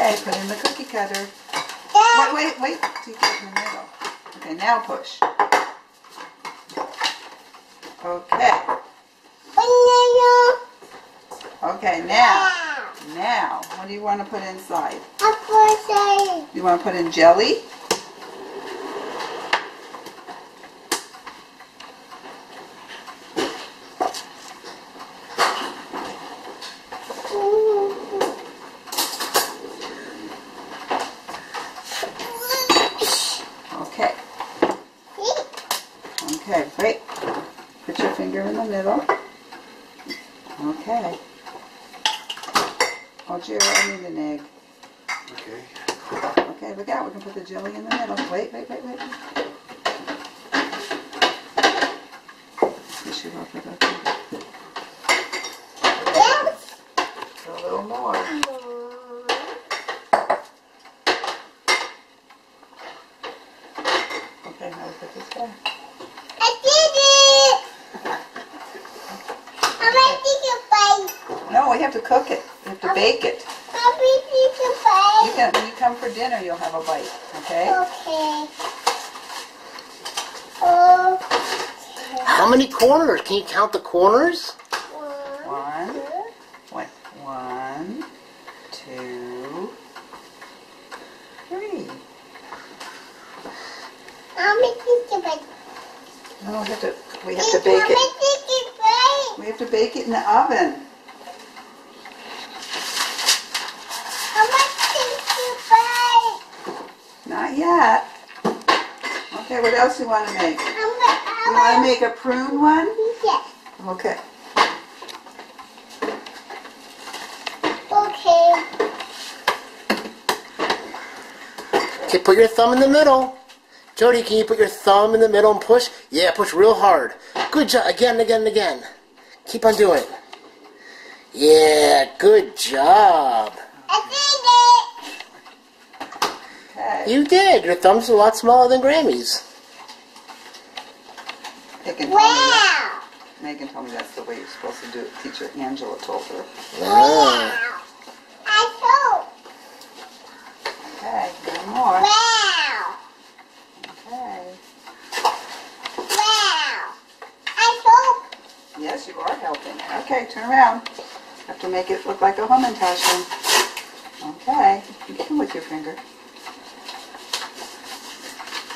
Okay, put in the cookie cutter. Wait. So you get it in the middle. Okay, now push. Okay. Okay, now, what do you want to put inside? You want to put in jelly? Okay. Okay, wait. Put your finger in the middle. Okay. Oh, Jerry, I need an egg. Okay. Okay, look out. We can put the jelly in the middle. Wait. Push it off with our finger. A little more. Okay, now we put this back. No, we have to cook it. We have to bake it. When you come for dinner, you'll have a bite. Okay? Okay. How many corners? Can you count the corners? One, 2, 3. No, we have to bake it. We have to bake it in the oven. Not yet. Okay, what else do you want to make? You want to make a prune one? Yes. Okay. Okay. Okay, put your thumb in the middle. Jody, can you put your thumb in the middle and push? Yeah, push real hard. Good job. Again. Keep on doing it. Yeah, good job. Okay. You did. Your thumb's a lot smaller than Grammy's. Megan told me that's the way you're supposed to do it. Teacher Angela told her. Ah. Okay, one more. Okay. Yes, you are helping. Okay, turn around. Have to make it look like a Hamantaschen. Okay, you can with your finger.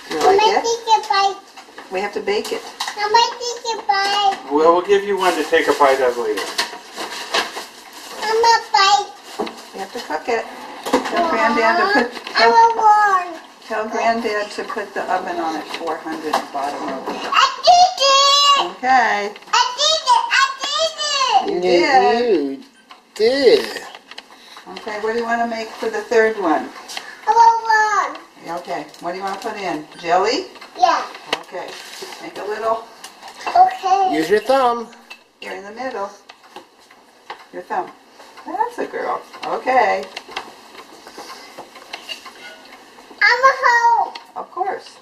Do you like it? We have to bake it. Well, we'll give you one to take a bite of later. We have to cook it. Tell Granddad to put the oven on at 400 bottom of it. Okay. You did. You did. Okay, what do you want to make for the third one? Okay, what do you want to put in? Jelly? Yeah. Okay, make a little Okay. Use your thumb. here in the middle. Your thumb. That's a girl. Okay, I'm a hoe. of course.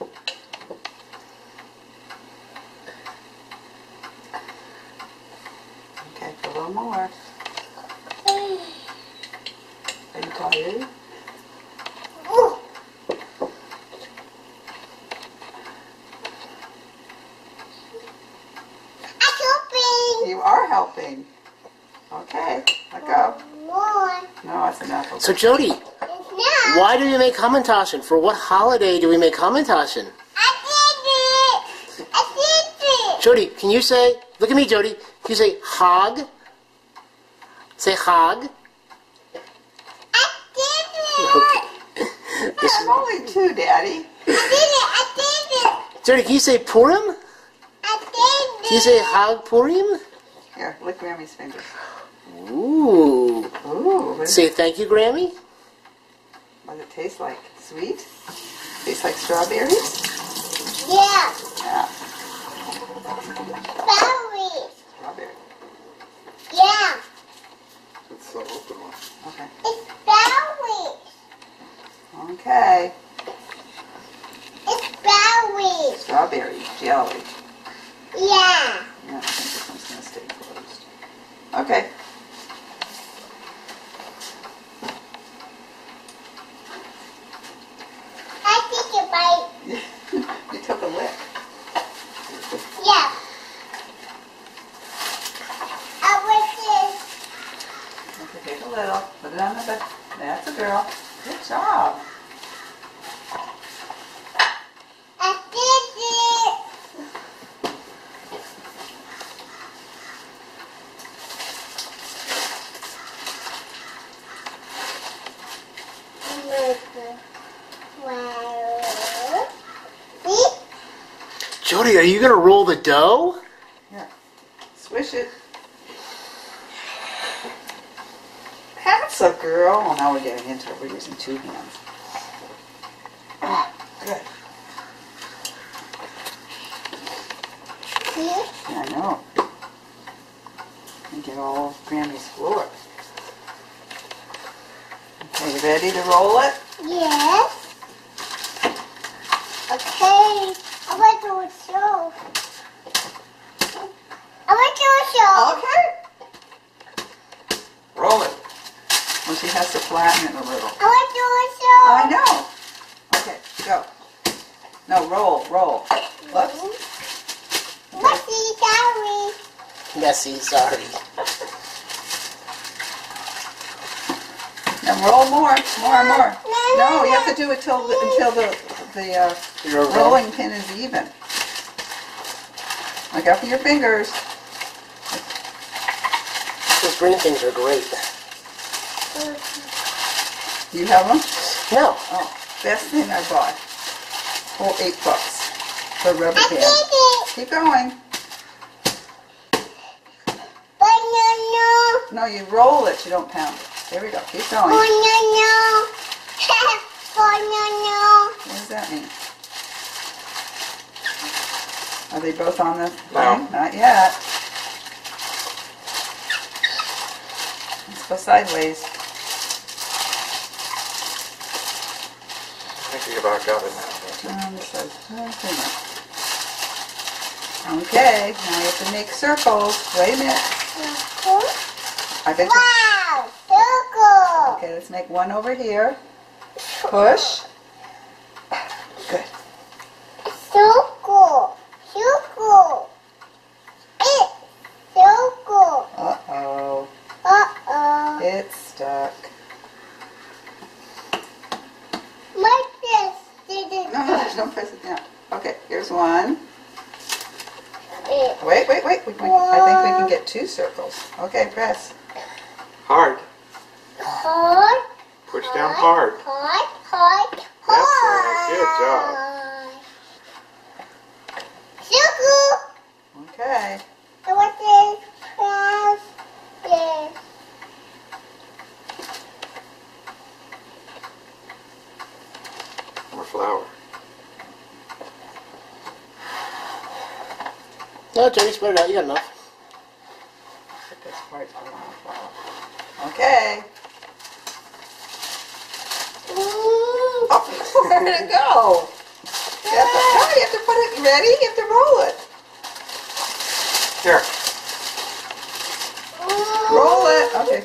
Okay, a little more. Are you tired? Ooh. You are helping. Okay, let go. More. No, that's enough. So Jody, It's not. why do we make Hamantaschen? For what holiday do we make Hamantaschen? I did it. Jody, can you say, look at me Jody, can you say Hog? Say Hog. I did it. I'm only 2, Daddy. I did it. Jody, can you say Purim? I did it. Can you say Hag Purim? Here, lick Grammy's fingers. Ooh. Ooh, Say thank you, Grammy. what does it taste like? Sweet? Tastes like strawberries? Yeah. Yeah, Berries. strawberry. Yeah. It's the open one. Okay. It's berries. Okay. It's berries. Strawberry jelly. Yeah. Yeah, I think this one's going to stay closed. Okay. Jody, are you gonna roll the dough? Here, swish it. That's a girl. Oh, now we're getting into it. We're using 2 hands. Ah, good. See? Yeah, I know. And get all of Grammy's floor. Okay, you ready to roll it? Yes. Okay. I want to do a show. I want to do a show. Okay. Roll it. Well, she has to flatten it a little. I want to do a show. I know. Okay, go. No, roll, roll. Whoops. Messy, sorry. Messy, sorry. Now roll more, more. No, you have to do it until the You're rolling pin is even. Look out for your fingers. Those green things are great. You have them? No. Oh, best thing I bought. Whole $8 for rubber I band. did it. Keep going. Banana. No, you roll it. You don't pound it. There we go. Keep going. Banana. Banana. What does that mean? Are they both on the No. thing? Not yet. Let's go sideways. I think we about got it now. This says, okay, now you have to make circles. Wait a minute. I bet you. Wow. Circle. Okay, let's make one over here. Push. Good. Circle. Circle. It. Circle. Uh-oh. Uh-oh. It's stuck. Like this. Did it? No, don't press it down. Okay, here's one. It. Wait. I think we can get 2 circles. Okay, press. Hard. Hard. Push down hard. Hard. Hard. That's right. Good job. Circle. Okay. I want this. Press this. More flour. No, Jody, spread it out. You got enough. Put this part on the flour. Okay. Oh, where'd it go? You have to put it ready. You have to roll it. Here. Roll it. Okay.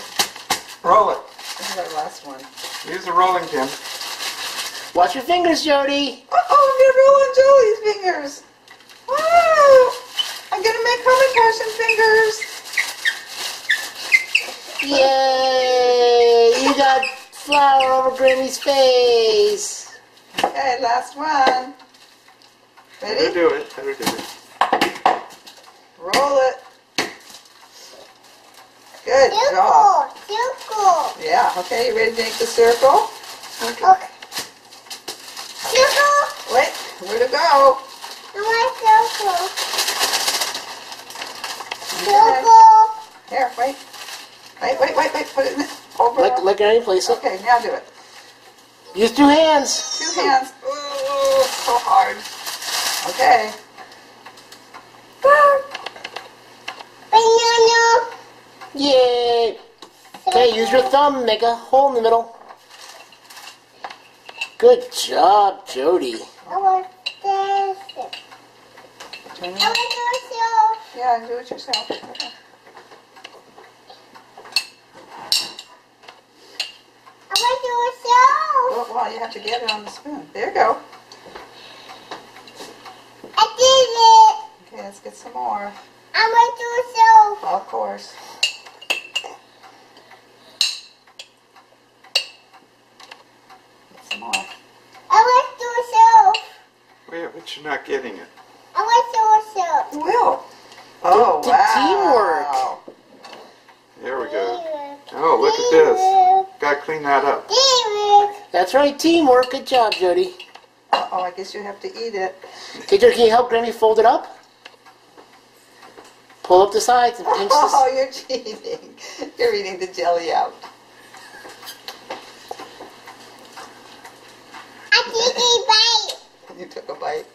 Roll it. This is our last one. Use the rolling pin. Watch your fingers, Jody. Uh-oh, you're rolling Jolie's fingers. Wow. I'm going to make Herman Carson fingers. Yay! You got flour over Grammy's face. Okay, last one. Better Ready? do it. Better do it. Roll it. Good job. Circle. Yeah, okay, you ready to make the circle? Okay. Circle. Wait, where to go? I want circle. Okay. Circle. Here, wait. Wait, put it in it. Over. Like any place it. Okay, now do it. Use 2 hands. 2 hands. Ooh, so hard. Okay. Banana. Yay! Okay, use your thumb. Make a hole in the middle. Good job, Jody. I want this. Turn I it. want to Yeah, do it yourself. Okay. Well, you have to get it on the spoon. There you go. I did it. Okay, let's get some more. I want to show. Of course. Get some more. I want to show. Wait, but you're not getting it. I want to show. Will. Oh, The wow. There we go. Oh, look at this. Gotta clean that up. That's right, teamwork. Good job, Jody. Uh Uh-oh, I guess you have to eat it. Okay, Jody, can you help Grammy fold it up? Pull up the sides and pinch Oh, this. you're cheating. You're eating the jelly out. I did a bite. You took a bite.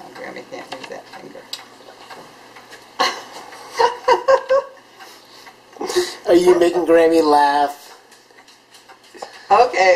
Oh, Grammy can't use that finger. Are you making Grammy laugh? Okay.